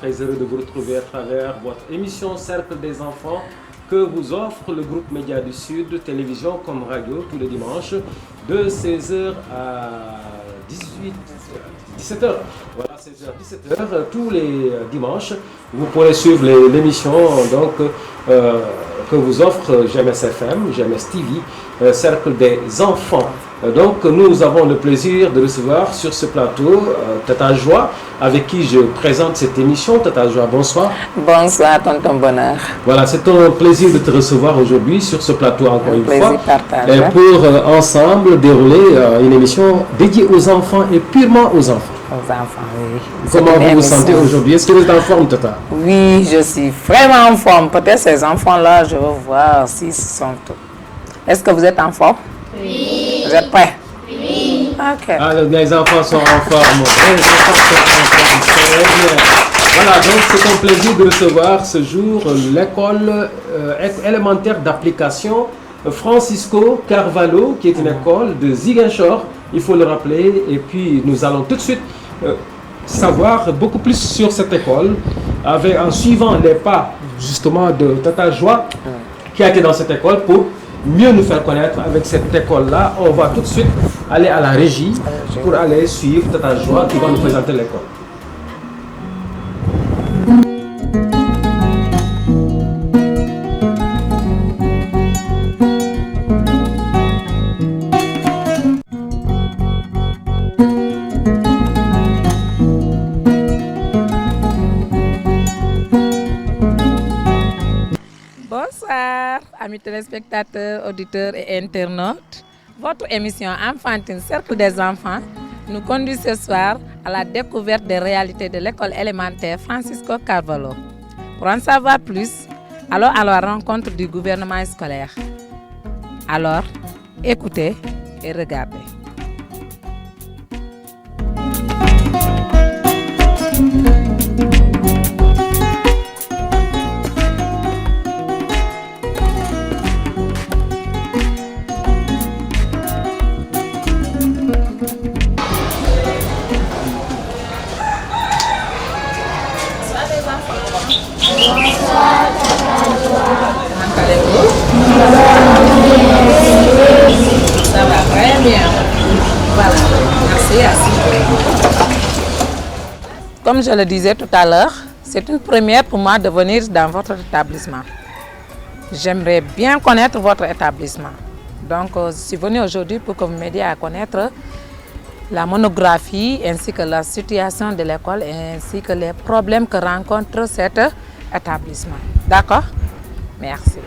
très heureux de vous retrouver à travers votre émission Cercle des enfants que vous offre le groupe Média du Sud, télévision comme radio, tous les dimanches, de 16h à 17h. Voilà, 16h, 17h, tous les dimanches. Vous pourrez suivre l'émission donc, que vous offre GMS FM, GMS TV, Cercle des enfants. Donc nous avons le plaisir de recevoir sur ce plateau Tata Joie, avec qui je présente cette émission. Tata Joie, bonsoir. Bonsoir, tonton Bonheur. Voilà, c'est un plaisir de te recevoir aujourd'hui sur ce plateau encore une fois. Partagé. Et pour ensemble dérouler une émission dédiée aux enfants et purement aux enfants. Aux enfants, oui. Comment vous vous sentez aujourd'hui? Est-ce que vous êtes en forme, Tata? Oui, je suis vraiment en forme. Peut-être ces enfants-là, je veux voir s'ils sont... Est-ce que vous êtes en forme? Oui. Vous êtes prêts? Oui. Ok. Ah, les enfants sont en forme. Les enfants sont en forme. Très bien. Voilà, donc c'est un plaisir de recevoir ce jour l'école élémentaire d'application Francisco Carvalho, qui est une école de Ziguinchor, il faut le rappeler. Et puis nous allons tout de suite savoir beaucoup plus sur cette école, en suivant les pas justement de Tata Joie, qui a été dans cette école, pour mieux nous faire connaître avec cette école-là. On va tout de suite aller à la régie pour aller suivre Tata Joie qui va nous présenter l'école. Bonsoir, amis téléspectateurs, auditeurs et internautes. Votre émission enfantine Cercle des enfants nous conduit ce soir à la découverte des réalités de l'école élémentaire Francisco Carvalho. Pour en savoir plus, allons à la rencontre du gouvernement scolaire. Alors, écoutez et regardez. Ça va très bien. Voilà, merci. Comme je le disais tout à l'heure, c'est une première pour moi de venir dans votre établissement. J'aimerais bien connaître votre établissement. Donc, je suis venue aujourd'hui pour que vous m'aidiez à connaître la monographie ainsi que la situation de l'école ainsi que les problèmes que rencontre cet établissement. D'accord? Merci.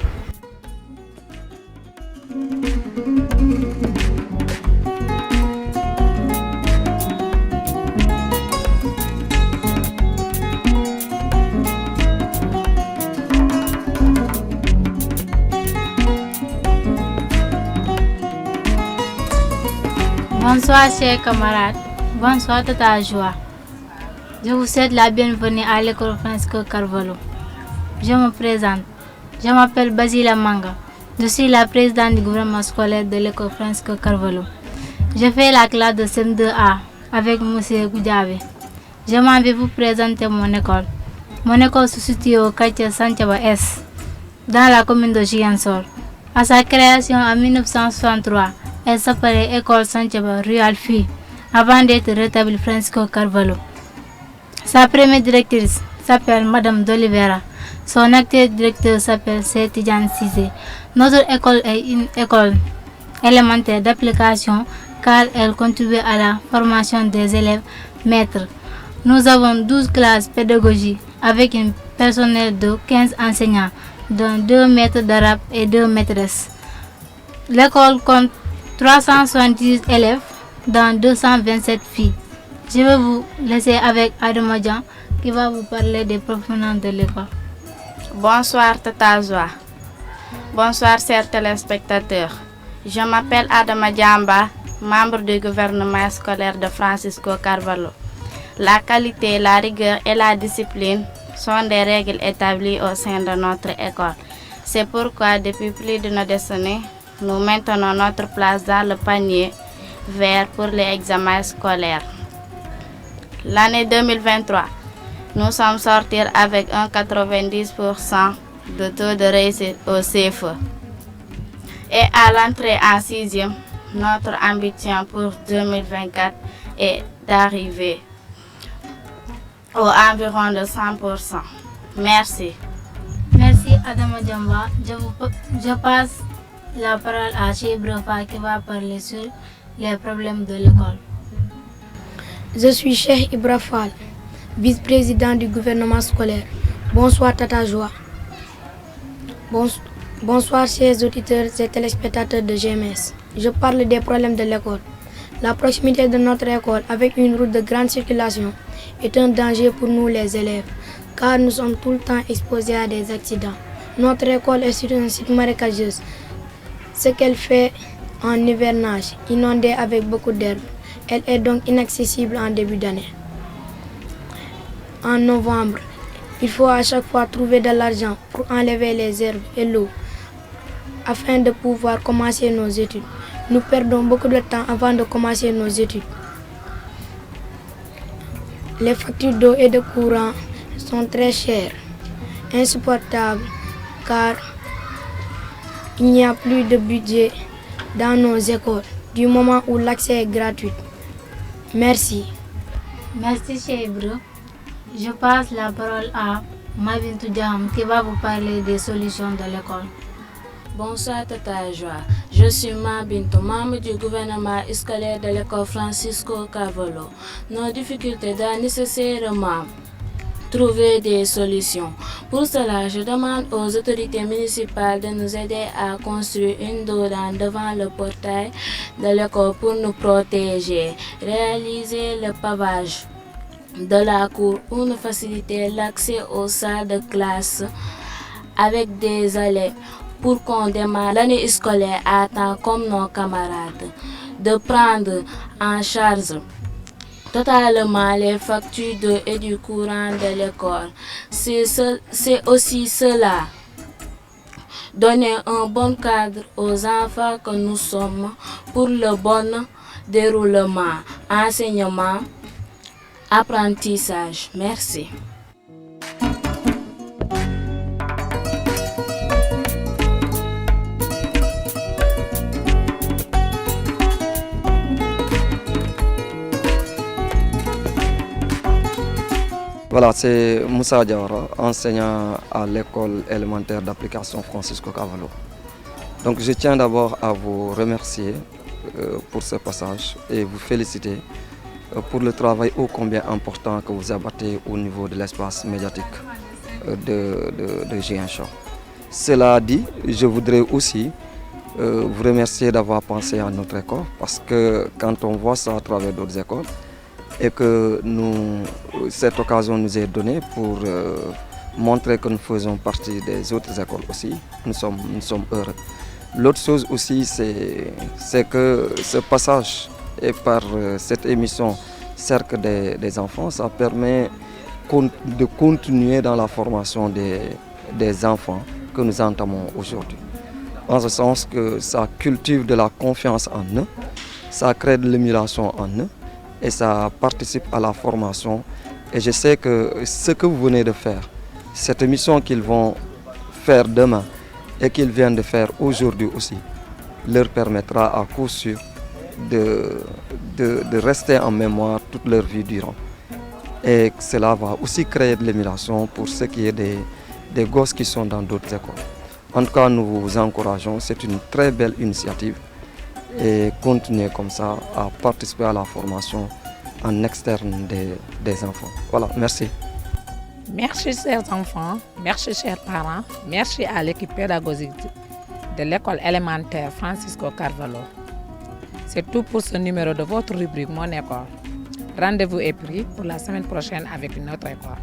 Bonsoir chers camarades, bonsoir Tata Joie. Je vous souhaite la bienvenue à l'école Francisco Carvalho. Je me présente, je m'appelle Basila Manga. Je suis la présidente du gouvernement scolaire de l'école Francisco Carvalho. Je fais la classe de CM2A avec M. Goudjavé. Je m'en vais vous présenter mon école. Mon école se situe au quartier Santhiaba S, dans la commune de Ziguinchor. À sa création en 1963, elle s'appelait École Santhiaba rue Alfi, avant d'être rétablie Francisco Carvalho. Sa première directrice s'appelle Madame d'Oliveira. Son actuel directeur s'appelle Tidjane Cissé. Notre école est une école élémentaire d'application car elle contribue à la formation des élèves maîtres. Nous avons 12 classes pédagogiques avec un personnel de 15 enseignants, dont 2 maîtres d'arabe et 2 maîtresses. L'école compte 370 élèves, dont 227 filles. Je vais vous laisser avec Adama qui va vous parler des professionnels de l'école. Bonsoir Tata Joie. Bonsoir chers téléspectateurs. Je m'appelle Adama Diamba, membre du gouvernement scolaire de Francisco Carvalho. La qualité, la rigueur et la discipline sont des règles établies au sein de notre école. C'est pourquoi depuis plus d'une décennie, nous maintenons notre place dans le panier vert pour les examens scolaires. L'année 2023 Nous sommes sortis avec un 90% de taux de réussite au CFE. Et à l'entrée en 6e, notre ambition pour 2024 est d'arriver au environ de 100%. Merci. Merci Adama Djamba. Je passe la parole à Cheikh Brofa qui va parler sur les problèmes de l'école. Je suis Cheikh Ibra Fall, vice-président du gouvernement scolaire. Bonsoir Tata Joie. Bonsoir chers auditeurs et téléspectateurs de GMS. Je parle des problèmes de l'école. La proximité de notre école avec une route de grande circulation est un danger pour nous les élèves, car nous sommes tout le temps exposés à des accidents. Notre école est sur un site marécageux, ce qu'elle fait en hivernage, inondée avec beaucoup d'herbe. Elle est donc inaccessible en début d'année. En novembre, il faut à chaque fois trouver de l'argent pour enlever les herbes et l'eau afin de pouvoir commencer nos études. Nous perdons beaucoup de temps avant de commencer nos études. Les factures d'eau et de courant sont très chères, insupportables, car il n'y a plus de budget dans nos écoles du moment où l'accès est gratuit. Merci. Merci Cheikh Ibra. Je passe la parole à Mabintou Diam qui va vous parler des solutions de l'école. Bonsoir Tata Joie. Je suis Mabintou, membre du gouvernement scolaire de l'école Francisco Carvalho. Nos difficultés doivent nécessairement trouver des solutions. Pour cela, je demande aux autorités municipales de nous aider à construire une dorane devant le portail de l'école pour nous protéger, réaliser le pavage de la cour pour nous faciliter l'accès aux salles de classe avec des allées pour qu'on démarre l'année scolaire à temps comme nos camarades, de prendre en charge totalement les factures d'eau et du courant de l'école. C'est aussi cela, donner un bon cadre aux enfants que nous sommes pour le bon déroulement, enseignement, apprentissage. Merci. Voilà, c'est Moussa Diawara, enseignant à l'école élémentaire d'application Francisco Carvalho. Donc je tiens d'abord à vous remercier pour ce passage et vous féliciter pour le travail ô combien important que vous abattez au niveau de l'espace médiatique de Ziguinchor. Cela dit, je voudrais aussi vous remercier d'avoir pensé à notre école, parce que quand on voit ça à travers d'autres écoles, et que cette occasion nous est donnée pour montrer que nous faisons partie des autres écoles aussi, nous sommes heureux. L'autre chose aussi, c'est que ce passage et par cette émission Cercle des enfants, ça permet de continuer dans la formation des enfants que nous entamons aujourd'hui. En ce sens que ça cultive de la confiance en eux, ça crée de l'émulation en eux, et ça participe à la formation. Et je sais que ce que vous venez de faire, cette émission qu'ils vont faire demain et qu'ils viennent de faire aujourd'hui aussi, leur permettra à coup sûr de rester en mémoire toute leur vie durant. Et cela va aussi créer de l'émulation pour ce qui est des gosses qui sont dans d'autres écoles. En tout cas, nous vous encourageons, c'est une très belle initiative. Et continuer comme ça à participer à la formation en externe des enfants. Voilà, merci. Merci chers enfants, merci chers parents, merci à l'équipe pédagogique de l'école élémentaire Francisco Carvalho. C'est tout pour ce numéro de votre rubrique Mon école. Rendez-vous est pris pour la semaine prochaine avec une autre école.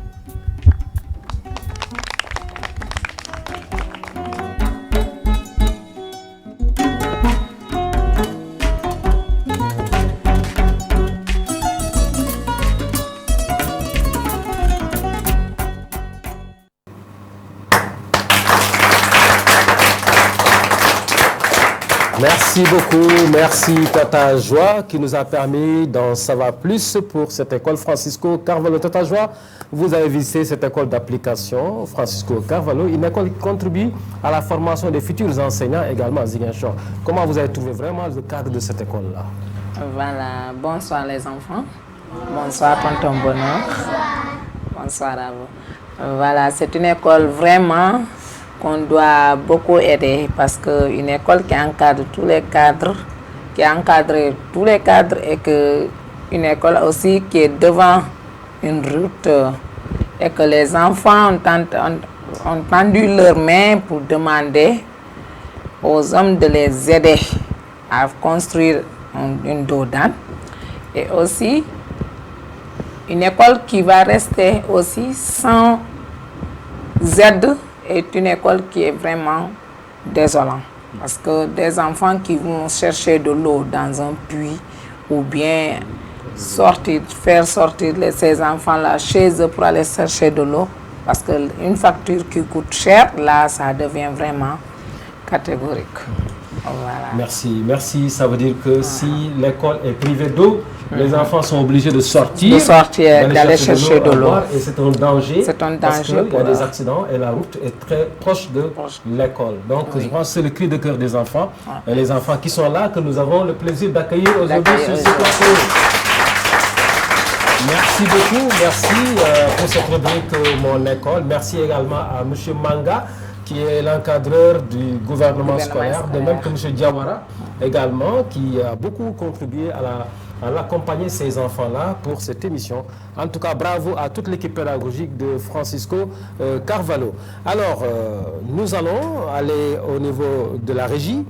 Merci beaucoup, merci Tata Joie qui nous a permis d'en savoir plus pour cette école Francisco Carvalho. Tata Joie, vous avez visité cette école d'application Francisco Carvalho, une école qui contribue à la formation des futurs enseignants également à Ziguinchor. Comment vous avez trouvé vraiment le cadre de cette école-là? Voilà, bonsoir les enfants, bonsoir tonton Bonheur, bonsoir à vous. Voilà, c'est une école vraiment qu'on doit beaucoup aider parce qu'une école qui encadre tous les cadres, et que une école aussi qui est devant une route et que les enfants ont tendu leurs mains pour demander aux hommes de les aider à construire une dodane et aussi une école qui va rester aussi sans aide est une école qui est vraiment désolante parce que des enfants qui vont chercher de l'eau dans un puits ou bien faire sortir ces enfants-là chez eux pour aller chercher de l'eau parce qu'une facture qui coûte cher, là, ça devient vraiment catégorique. Voilà. Merci. Ça veut dire que si l'école est privée d'eau, les enfants sont obligés de sortir, d'aller chercher de l'eau. Et c'est un danger. Parce qu'il y a des accidents et la route est très proche de l'école. Donc, je pense que c'est le cri de cœur des enfants. Et les enfants qui sont là, que nous avons le plaisir d'accueillir aujourd'hui sur ce plateau. Merci beaucoup. Merci pour cette rubrique Mon école. Merci également à M. Manga, qui est l'encadreur du gouvernement scolaire, de même que M. Diawara également, qui a beaucoup contribué à l'accompagner ces enfants-là pour cette émission. En tout cas, bravo à toute l'équipe pédagogique de Francisco Carvalho. Alors, nous allons aller au niveau de la régie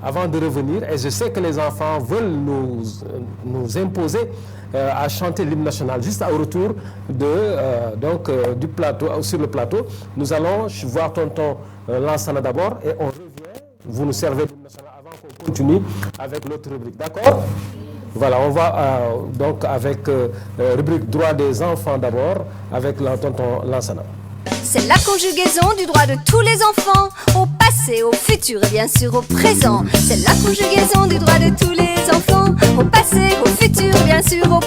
avant de revenir, et je sais que les enfants veulent nous imposer à chanter l'hymne national juste au retour du plateau, sur le plateau. Nous allons voir tonton Lansana d'abord et on revient. Vous nous servez l'hymne national avant qu'on continue avec l'autre rubrique. D'accord? Voilà, on va donc avec rubrique droit des enfants d'abord avec tonton Lansana. C'est la conjugaison du droit de tous les enfants, au passé, au futur et bien sûr au présent. C'est la conjugaison du droit de tous les enfants, au passé, au futur et bien sûr au...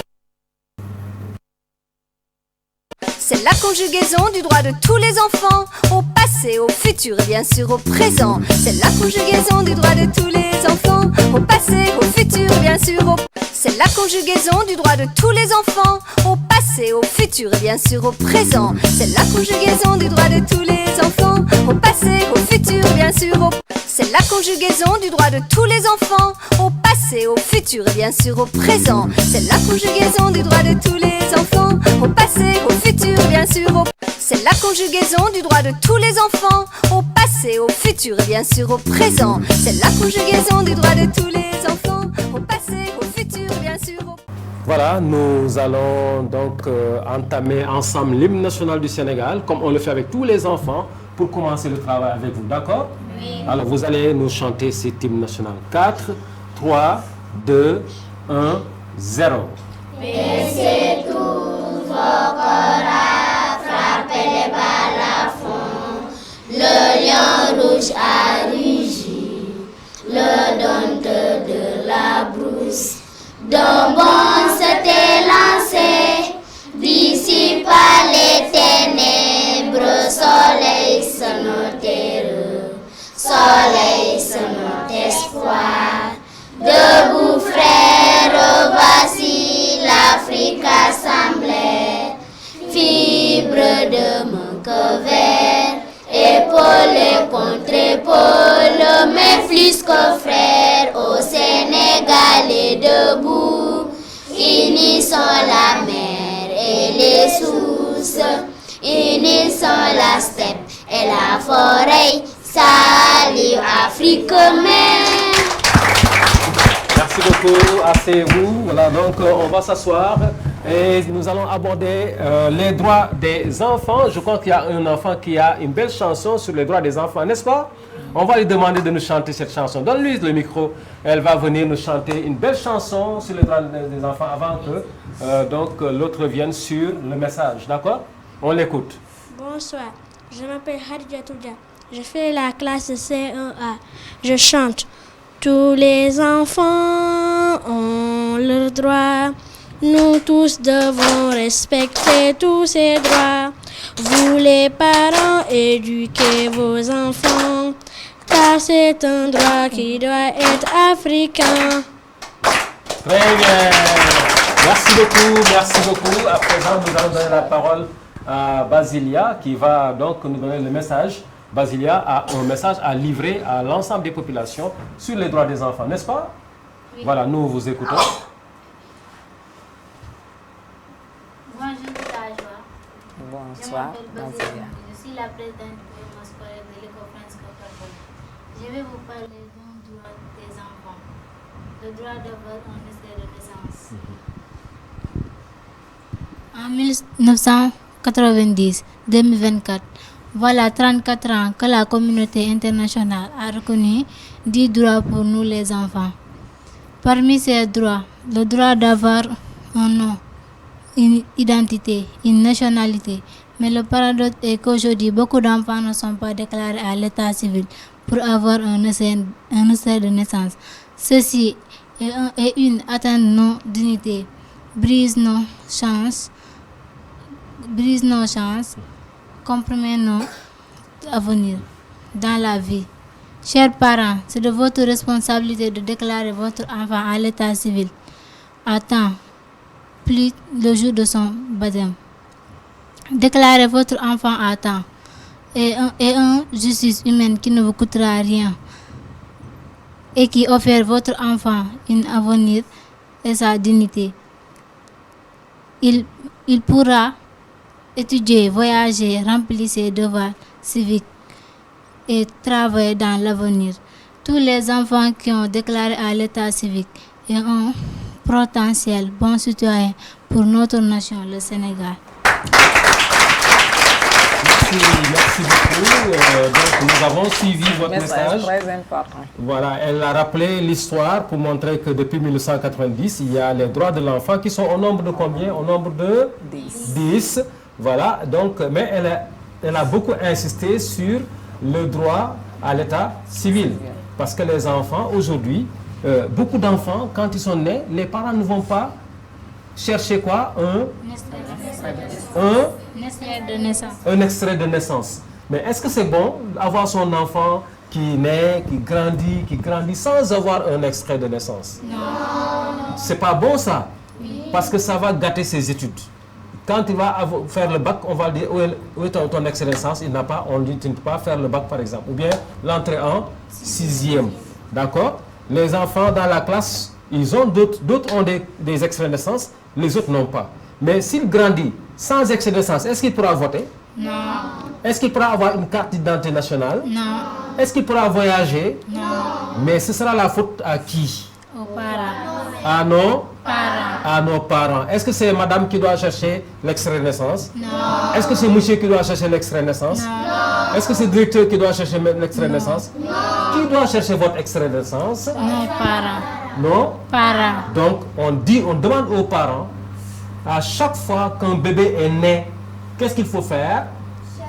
C'est la conjugaison du droit de tous les enfants, au passé, au futur et bien sûr au présent. C'est la conjugaison du droit de tous les enfants, au passé, au futur et bien sûr au... C'est la conjugaison du droit de tous les enfants, au passé, au futur et bien sûr au présent. C'est la conjugaison du droit de tous les enfants, au passé, au futur et bien sûr au... C'est la conjugaison du droit de tous les enfants, au passé, au futur et bien sûr au présent. C'est la conjugaison du droit de tous les enfants, au passé, au futur et bien sûr au... C'est la conjugaison du droit de tous les enfants, au passé, au futur et bien sûr au présent. C'est la conjugaison du droit de tous les enfants, au passé, au futur et bien sûr au... Voilà, nous allons donc entamer ensemble l'hymne national du Sénégal, comme on le fait avec tous les enfants, pour commencer le travail avec vous, d'accord? Oui. Alors vous allez nous chanter cet hymne national. 4, 3, 2, 1, 0. Baissez tous vos corps à frapper les balafons. Le lion rouge a rugi, le dompteur de la brousse. D'un bond s'était lancé, dissipa les ténèbres, soleil c'est notre terreur, soleil c'est notre espoir. Debout frères, voici l'Afrique assemblée, fibre de mon cœur vert, épaule contre épaule, mais plus que frères au Sénégal est debout. Unissons la mer et les sources, unissons la steppe et la forêt. Salut Afrique mère. Merci beaucoup, asseyez-vous. Voilà, donc on va s'asseoir et nous allons aborder les droits des enfants. Je crois qu'il y a un enfant qui a une belle chanson sur les droits des enfants, n'est-ce pas? On va lui demander de nous chanter cette chanson. Donne-lui le micro. Elle va venir nous chanter une belle chanson sur les droits des enfants avant que l'autre vienne sur le message. D'accord? On l'écoute. Bonsoir, je m'appelle Hadja Toudia. Je fais la classe C1A. Je chante. Tous les enfants ont leurs droits. Nous tous devons respecter tous ces droits. Vous les parents, éduquez vos enfants, car c'est un droit qui doit être africain. Très bien. Merci beaucoup. À présent, nous allons donner la parole à Basilia qui va donc nous donner le message. Basilia a un message à livrer à l'ensemble des populations sur les droits des enfants, n'est-ce pas? Oui. Voilà, nous vous écoutons. Bonjour Tajoa. Bonsoir. Je suis la présidente du gouvernement scolaire de l'école Francisco Carvalho. Je vais vous parler d'un droit des enfants, le droit d'avoir un extrait de naissance. En 1990-2024, voilà 34 ans que la communauté internationale a reconnu 10 droits pour nous les enfants. Parmi ces droits, le droit d'avoir un nom, une identité, une nationalité. Mais le paradoxe est qu'aujourd'hui, beaucoup d'enfants ne sont pas déclarés à l'état civil pour avoir un essai de naissance. Ceci est une atteinte de nos dignités, brise nos chances, compromet nos avenirs dans la vie. Chers parents, c'est de votre responsabilité de déclarer votre enfant à l'état civil à temps, plus le jour de son baptême. Déclarez votre enfant à temps et une justice humaine qui ne vous coûtera rien et qui offre votre enfant un avenir et sa dignité. Il pourra étudier, voyager, remplir ses devoirs civiques et travailler dans l'avenir. Tous les enfants qui ont déclaré à l'état civique et un potentiel bon citoyen pour notre nation, le Sénégal. Merci beaucoup. Donc nous avons suivi votre message. Très important. Voilà, elle a rappelé l'histoire pour montrer que depuis 1990, il y a les droits de l'enfant qui sont au nombre de combien? Au nombre de 10. Voilà, donc, mais elle a beaucoup insisté sur le droit à l'état civil. Parce que les enfants, aujourd'hui, beaucoup d'enfants, quand ils sont nés, les parents ne vont pas chercher quoi? Un extrait de naissance. Mais est-ce que c'est bon d'avoir son enfant qui naît, qui grandit sans avoir un extrait de naissance? Non. C'est pas bon ça. Oui. Parce que ça va gâter ses études. Quand il va faire le bac, on va dire où est ton extrait de naissance? Il n'a pas, on dit tu ne peux pas faire le bac par exemple. Ou bien l'entrée en 6e. D'accord? Les enfants dans la classe, ils ont d'autres ont des extraits de naissance, les autres n'ont pas. Mais s'il grandit sans extrait de naissance, est-ce qu'il pourra voter? Non. Est-ce qu'il pourra avoir une carte d'identité nationale? Non. Est-ce qu'il pourra voyager? Non. Mais ce sera la faute à qui? Aux parents. À nos parents. Est-ce que c'est madame qui doit chercher l'extrait de naissance? Non. Est-ce que c'est monsieur qui doit chercher l'extrait de naissance? Non. Est-ce que c'est le directeur qui doit chercher l'extrait de naissance? Non. Qui doit chercher votre extrait de naissance? Nos parents. Non? Parents. Donc on demande aux parents, à chaque fois qu'un bébé est né, qu'est-ce qu'il faut faire?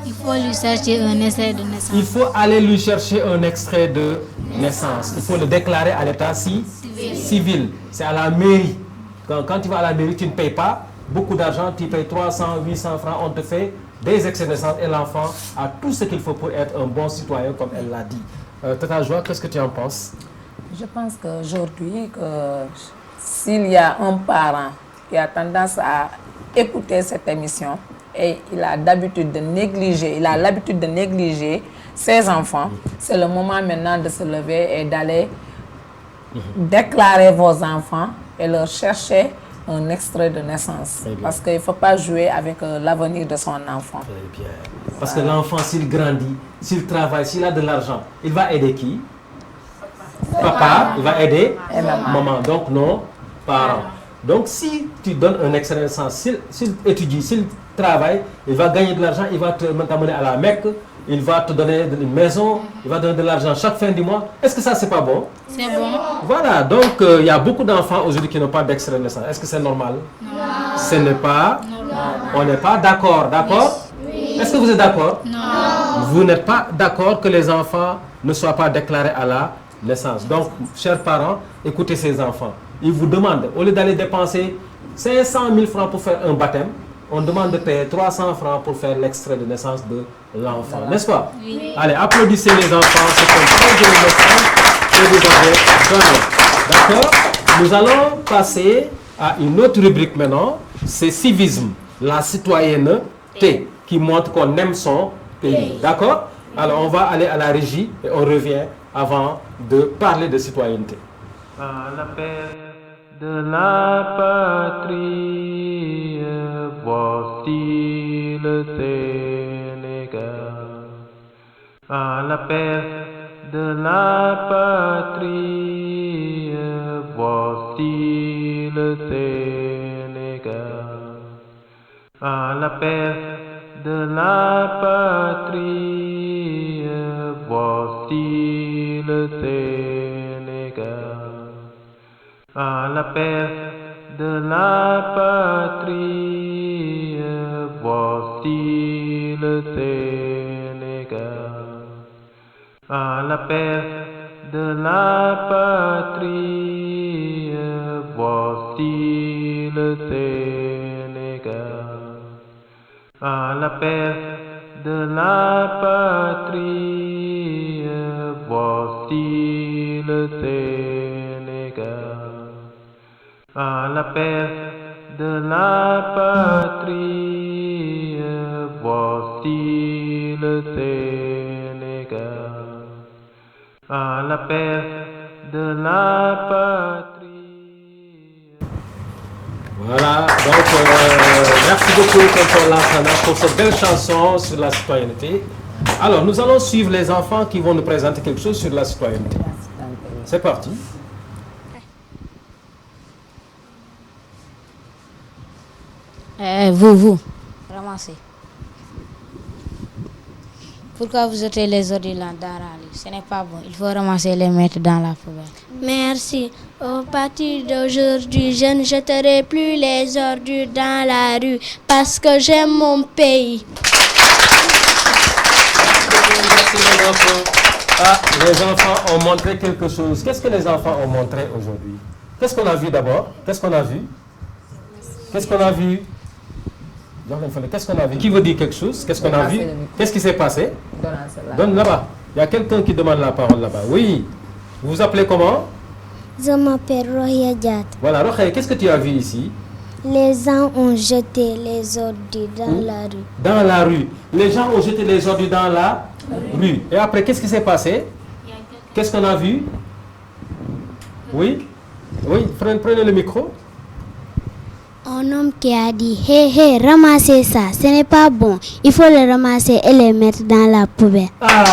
Il faut lui chercher un extrait de naissance. Il faut aller lui chercher un extrait de naissance. Il faut le déclarer à l'état civil. C'est à la mairie. Quand tu vas à la mairie, tu ne payes pas beaucoup d'argent, tu payes 300, 800 francs, on te fait des extraits de naissance et l'enfant a tout ce qu'il faut pour être un bon citoyen, comme elle l'a dit. Tata Joie, qu'est-ce que tu en penses? Je pense qu'aujourd'hui, s'il y a un parent qui a tendance à écouter cette émission et il a l'habitude de négliger ses enfants, c'est le moment maintenant de se lever et d'aller déclarer vos enfants et leur chercher un extrait de naissance. Parce qu'il ne faut pas jouer avec l'avenir de son enfant. Très bien. Parce que l'enfant, s'il grandit, s'il travaille, s'il a de l'argent, il va aider qui? Papa. Il va aider maman. Donc non, parents. Donc si tu donnes un extrait de naissance, s'il étudie, s'il travaille, il va gagner de l'argent, il va t'amener à la Mecque, il va te donner une maison, il va donner de l'argent chaque fin du mois. Est-ce que ça, c'est pas bon? C'est bon. Voilà, donc il y a beaucoup d'enfants aujourd'hui qui n'ont pas d'extrait de naissance. Est-ce que c'est normal? Non. Ce n'est pas normal. On n'est pas d'accord, d'accord? Oui. Est-ce que vous êtes d'accord? Non. Vous n'êtes pas d'accord que les enfants ne soient pas déclarés à la naissance. Donc, chers parents, écoutez ces enfants. Ils vous demandent, au lieu d'aller dépenser 500 000 francs pour faire un baptême, on demande de payer 300 francs pour faire l'extrait de naissance de l'enfant. N'est-ce pas? Oui. Allez, applaudissez les enfants. C'est un très joli message que vous avez donné. D'accord? Nous allons passer à une autre rubrique maintenant. C'est civisme, la citoyenneté, qui montre qu'on aime son pays. D'accord? Alors, on va aller à la régie et on revient avant de parler de citoyenneté. À l'appel de la patrie, voici le Sénégal. À l'appel de la patrie, voici le Sénégal. À l'appel de la patrie, voici le Sénégal. À l'appel de la patrie, voici le Sénégal. À l'appel de la patrie, voici le Sénégal. À l'appel de la patrie, voici le Sénégal. À l'appel de la patrie, voici le Sénégal. À l'appel de la patrie. Voilà, donc merci beaucoup Tonton Lansana pour cette belle chanson sur la citoyenneté. Alors nous allons suivre les enfants qui vont nous présenter quelque chose sur la citoyenneté. C'est parti. Vous, ramassez. Pourquoi vous jetez les ordures dans la rue? Ce n'est pas bon. Il faut ramasser et les mettre dans la poubelle. Merci. Au partir d'aujourd'hui, je ne jetterai plus les ordures dans la rue parce que j'aime mon pays. Merci les enfants. Ah, les enfants ont montré quelque chose. Qu'est-ce que les enfants ont montré aujourd'hui? Qu'est-ce qu'on a vu d'abord? Qu'est-ce qu'on a vu? Qu'est-ce qu'on a vu? Qu'est-ce qu'on a vu? Qui veut dire quelque chose? Qu'est-ce qu'on a vu? Qu'est-ce qui s'est passé? Donne là-bas. Il y a quelqu'un qui demande la parole là-bas. Oui. Vous vous appelez comment? Je m'appelle Rohia Diat. Voilà, Rohia, qu'est-ce que tu as vu ici? Les gens ont jeté les ordures dans la rue. Dans la rue. Les gens ont jeté les ordures dans la rue. Et après, qu'est-ce qui s'est passé? Qu'est-ce qu'on a vu? Oui? Oui, prenez le micro. Un homme qui a dit « Hé, hé, ramassez ça, ce n'est pas bon. Il faut le ramasser et le mettre dans la poubelle. » Ah!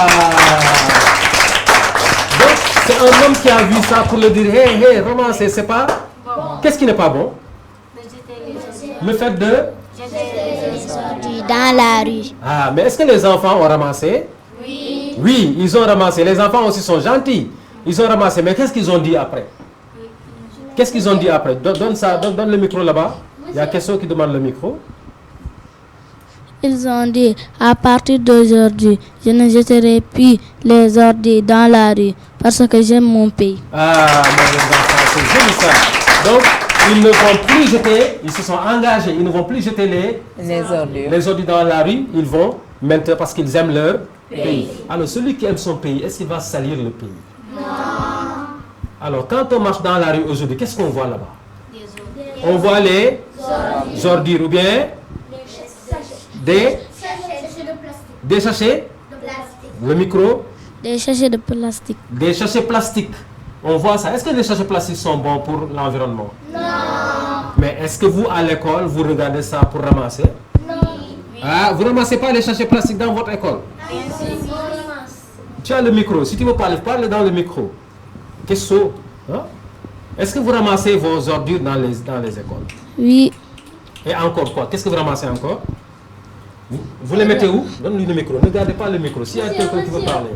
Donc, c'est un homme qui a vu ça pour le dire « Hé, hé, ramassez, c'est pas bon. » Qu'est-ce qui n'est pas bon? Le fait de jeter les ordures dans la rue. Ah, mais est-ce que les enfants ont ramassé? Oui. Oui, ils ont ramassé. Les enfants aussi sont gentils. Ils ont ramassé. Mais qu'est-ce qu'ils ont dit après? Qu'est-ce qu'ils ont dit après? Donne ça, donne le micro là-bas. Il y a quelqu'un qui demande le micro. Ils ont dit, à partir d'aujourd'hui, je ne jeterai plus les ordures dans la rue parce que j'aime mon pays. Ah, mes enfants, c'est joli ça. Donc, ils ne vont plus jeter, ils se sont engagés, ils ne vont plus jeter les ordures dans la rue, ils vont maintenant parce qu'ils aiment leur pays. Alors, celui qui aime son pays, est-ce qu'il va salir le pays? Non. Alors, quand on marche dans la rue aujourd'hui, qu'est-ce qu'on voit là-bas? On voit les ordures ou bien des sachets de plastique. Le micro? Des sachets de plastique. Des sachets plastiques. On voit ça. Est-ce que les sachets plastiques sont bons pour l'environnement? Non. Mais est-ce que vous, à l'école, vous regardez ça pour ramasser? Non. Ah, vous ne ramassez pas les sachets plastiques dans votre école? Oui. Tu as le micro. Si tu veux parler, parle dans le micro. Qu'est-ce que c'est? Hein? Est-ce que vous ramassez vos ordures dans les écoles? Oui. Et encore quoi? Qu'est-ce que vous ramassez encore? Vous les mettez où? Donne-lui le micro. Ne gardez pas le micro. S'il y a quelqu'un qui veut parler.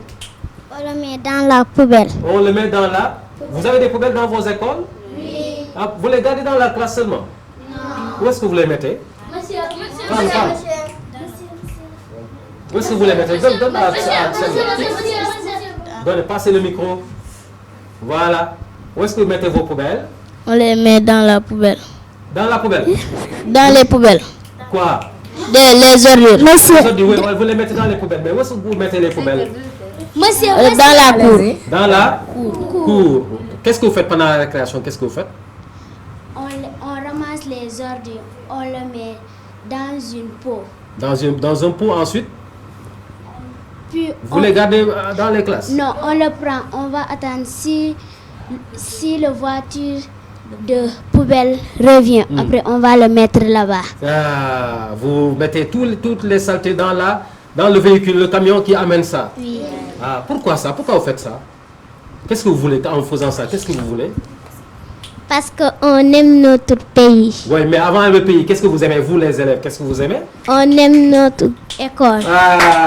On le met dans la poubelle. On le met dans la... Vous avez des poubelles dans vos écoles? Oui. Ah, vous les gardez dans la classe seulement? Non. Où est-ce que vous les mettez? Monsieur. Parle. Où est-ce que vous les mettez? Donne à Donnez, passez le micro. Voilà. Où est-ce que vous mettez vos poubelles? On les met dans la poubelle. Dans la poubelle? Dans les poubelles. Quoi? Les ordures. Monsieur. Les ordures, oui, vous les mettez dans les poubelles. Mais où est-ce que vous mettez les poubelles? Monsieur, dans la cour. Dans la cour. Qu'est-ce que vous faites pendant la récréation? Qu'est-ce que vous faites? On ramasse les ordures, on le met dans une pot. Dans un pot ensuite? Puis vous les gardez dans les classes? Non, on le prend. On va attendre si la voiture de poubelle revient. Après, on va le mettre là-bas. Ah, vous mettez toutes les saletés dans le véhicule, le camion qui amène ça? Oui. Ah, pourquoi ça? Pourquoi vous faites ça? Qu'est-ce que vous voulez en faisant ça? Qu'est-ce que vous voulez? Parce qu'on aime notre pays. Oui, mais avant le pays, qu'est-ce que vous aimez, vous les élèves? Qu'est-ce que vous aimez? On aime notre école. Ah,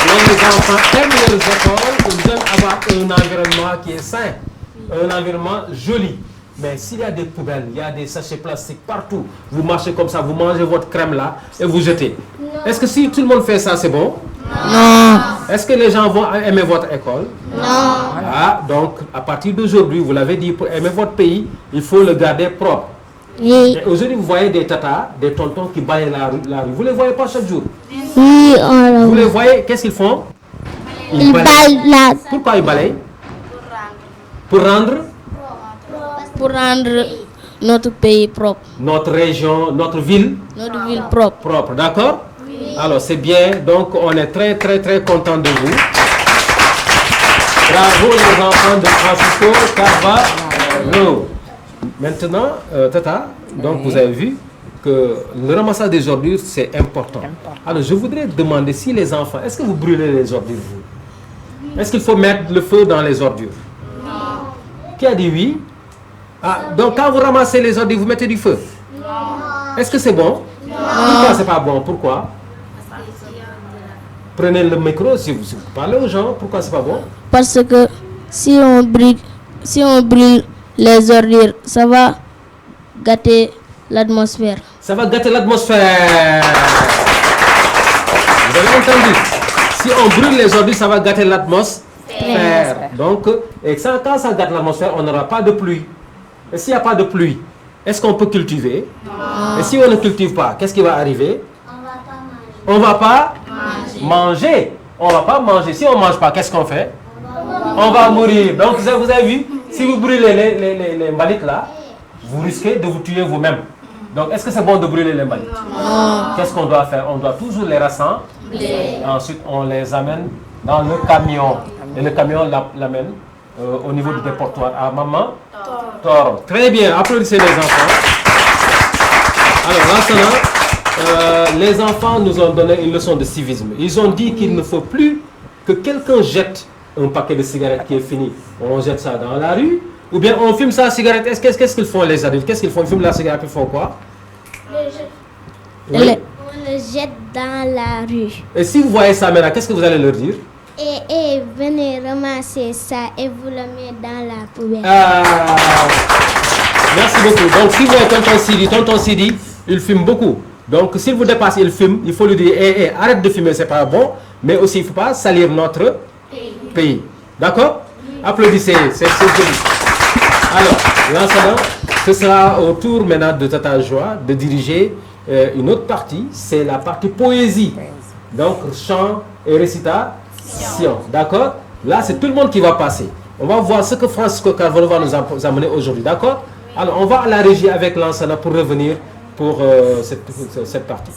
les enfants aiment leurs écoles, ils aiment avoir un environnement qui est sain, un environnement joli. Mais s'il y a des poubelles, il y a des sachets plastiques partout, vous marchez comme ça, vous mangez votre crème là et vous jetez. Est-ce que si tout le monde fait ça, c'est bon? Non. Est-ce que les gens vont aimer votre école? Non. Ah, donc à partir d'aujourd'hui, vous l'avez dit, pour aimer votre pays, il faut le garder propre. Oui. Aujourd'hui, vous voyez des tatas, des tontons qui balayent la rue. Vous ne les voyez pas chaque jour? Oui, on Vous les voyez, qu'est-ce qu'ils font? Ils balayent la... Pourquoi ils balayent? Pour rendre notre pays propre. notre région, notre ville propre, d'accord? Oui. Alors c'est bien, donc on est très très très content de vous. Bravo les enfants de Francisco Carvalho. Maintenant, Tata, donc vous avez vu que le ramassage des ordures c'est important. Alors je voudrais demander si les enfants, est-ce que vous brûlez les ordures vous? Est-ce qu'il faut mettre le feu dans les ordures? Non. Qui a dit oui? Ah, donc quand vous ramassez les ordures, vous mettez du feu? Non. Est-ce que c'est bon? Non. Pourquoi c'est pas bon? Pourquoi? Prenez le micro si vous parlez aux gens. Pourquoi c'est pas bon? Parce que si on brûle les ordures, ça va gâter l'atmosphère. Ça va gâter l'atmosphère. Vous avez entendu? Si on brûle les ordures, ça va gâter l'atmosphère. Donc, et ça, quand ça gâte l'atmosphère, on n'aura pas de pluie. Et s'il n'y a pas de pluie, est-ce qu'on peut cultiver? Non. Et si on ne cultive pas, qu'est-ce qui va arriver? On ne va pas manger. On ne va pas manger. Si on ne mange pas, qu'est-ce qu'on fait? On va mourir. Donc, vous avez vu, si vous brûlez les mbalites là, vous risquez de vous tuer vous-même. Donc, est-ce que c'est bon de brûler les mbalites? Qu'est-ce qu'on doit faire? On doit toujours les rassembler. Et ensuite, on les amène dans le camion. Et le camion l'amène au niveau du déportoir à Maman Toro. Très bien, applaudissez les enfants. Alors maintenant, les enfants nous ont donné une leçon de civisme. Ils ont dit qu'il ne faut plus que quelqu'un jette un paquet de cigarettes qui est fini. On jette ça dans la rue, ou bien on fume sa cigarette. Qu'est-ce qu'ils font les adultes? Qu'est-ce qu'ils font? Ils fument la cigarette, ils font quoi? On le jette dans la rue. Et si vous voyez ça maintenant, qu'est-ce que vous allez leur dire? Et venez ramasser ça et vous le mettez dans la poubelle. Ah, merci beaucoup. Donc si vous voyez tonton Sidi, il fume beaucoup. Donc s'il vous dépasse, il fume, il faut lui dire arrête de fumer, c'est pas bon, mais aussi il ne faut pas salir notre pays. D'accord? Applaudissez, c'est joli. Alors, l'enseignant, ce sera au tour maintenant de Tata Joie de diriger une autre partie, c'est la partie poésie. Donc chant et récitation. D'accord? Là, c'est tout le monde qui va passer. On va voir ce que Francisco Carvalho va nous amener aujourd'hui. D'accord? Alors, on va à la régie avec l'enseignant pour revenir pour cette partie.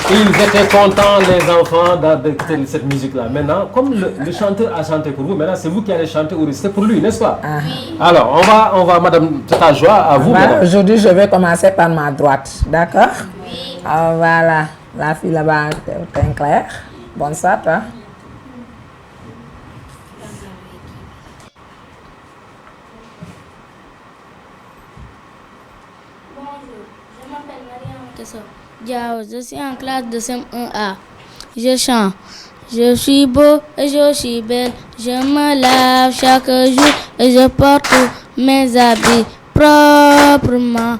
Ils étaient contents, les enfants, d'écouter cette musique-là. Maintenant, comme le chanteur a chanté pour vous, maintenant c'est vous qui allez chanter ou réciter pour lui, n'est-ce pas? Oui. Alors, on va Madame Tata Joie, à vous. Aujourd'hui, je vais commencer par ma droite, d'accord? Oui. Alors, voilà, la fille là-bas, teint clair. Bonsoir, toi. Bonjour, je m'appelle Mariam Kesso Diao, je suis en classe de CM1A. Je chante. Je suis beau et je suis belle, je me lave chaque jour et je porte mes habits proprement.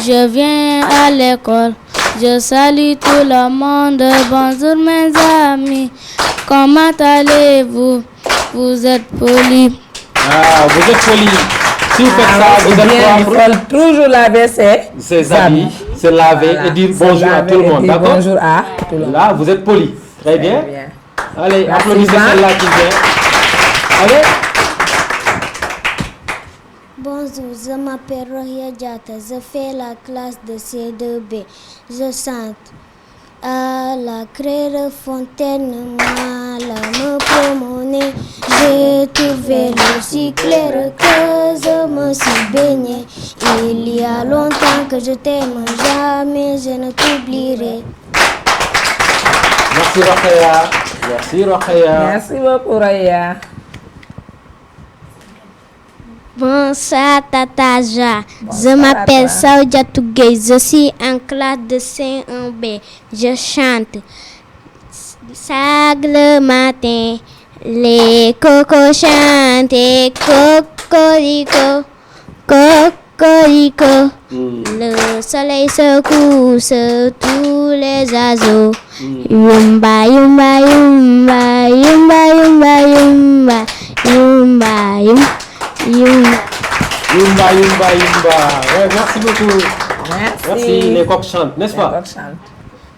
Je viens à l'école, je salue tout le monde, bonjour mes amis, comment allez-vous? Vous êtes polis. Ah, vous êtes polis. Si vous faites ça, vous êtes propre. Il faut toujours laver ses habits, se laver et dire bonjour à tout le monde, d'accord? Bonjour à tout le monde. Là, vous êtes poli. Très bien. Allez, applaudissez celle-là qui vient. Allez. Bonjour, je m'appelle Rohia Diata, je fais la classe de C2B. Je chante à la crème fontaine, mal me promener. J'ai trouvé l'eau si claire que je me suis baignée. Il y a longtemps que je t'aime, jamais je ne t'oublierai. Merci Rokhaya. Merci Rokhaya. Merci beaucoup Rokhaya. Bonsoir Tata Joa, je m'appelle Saoudia Tougué, je suis en classe de C1B, je chante. Chaque le matin, les cocos chantent, cocorico, cocorico. Le soleil se couche, tous les oiseaux. Yumba, yumba, yumba, yumba, yumba, yumba, yumba, yumba. Yumba, yumba, yumba. Ouais, merci beaucoup. Merci. Les coqs chantent, n'est-ce pas?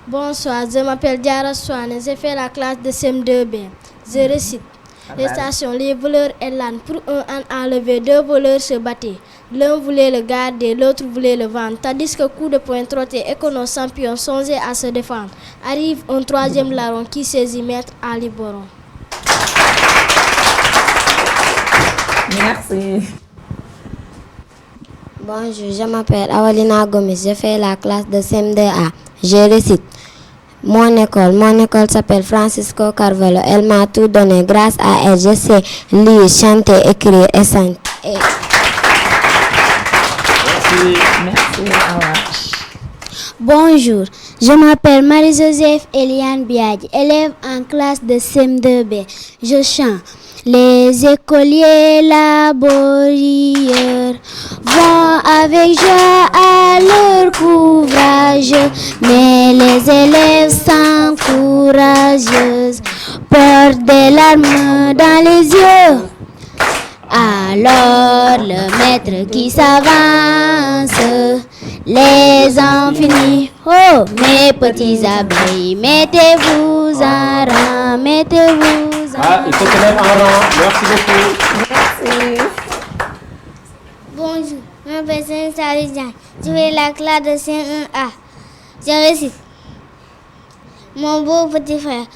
Bonsoir, je m'appelle Diara Swane, j'ai fait la classe de CM2B. Je récite. Les stations, les voleurs et l'âne. Pour un âne enlevé, deux voleurs se battaient. L'un voulait le garder, l'autre voulait le vendre. Tandis que coup de poing trotté et que nos champions songeaient à se défendre. Arrive un troisième larron qui saisit Maître Ali Boron. Merci. Bonjour, je m'appelle Awalina Gomes, je fais la classe de CM2A. Je récite. Mon école s'appelle Francisco Carvalho. Elle m'a tout donné. Grâce à elle, je sais lire, chanter, écrire et chanter. Merci. Bonjour, je m'appelle Marie-Joseph Eliane Biagi, élève en classe de CM2B. Je chante. Les écoliers laborieux vont avec joie à leur couvrage, mais les élèves sans courageuses portent des larmes dans les yeux. Alors le maître qui s'avance les enfants, oh mes petits abeilles, mettez-vous en rang, mettez-vous en rang. Ah, il faut se mettre en rang. Merci beaucoup. Merci. Bonjour, je m'appelle Saint-Salisian, je fais la classe de C1A. Je récite. Mon beau petit frère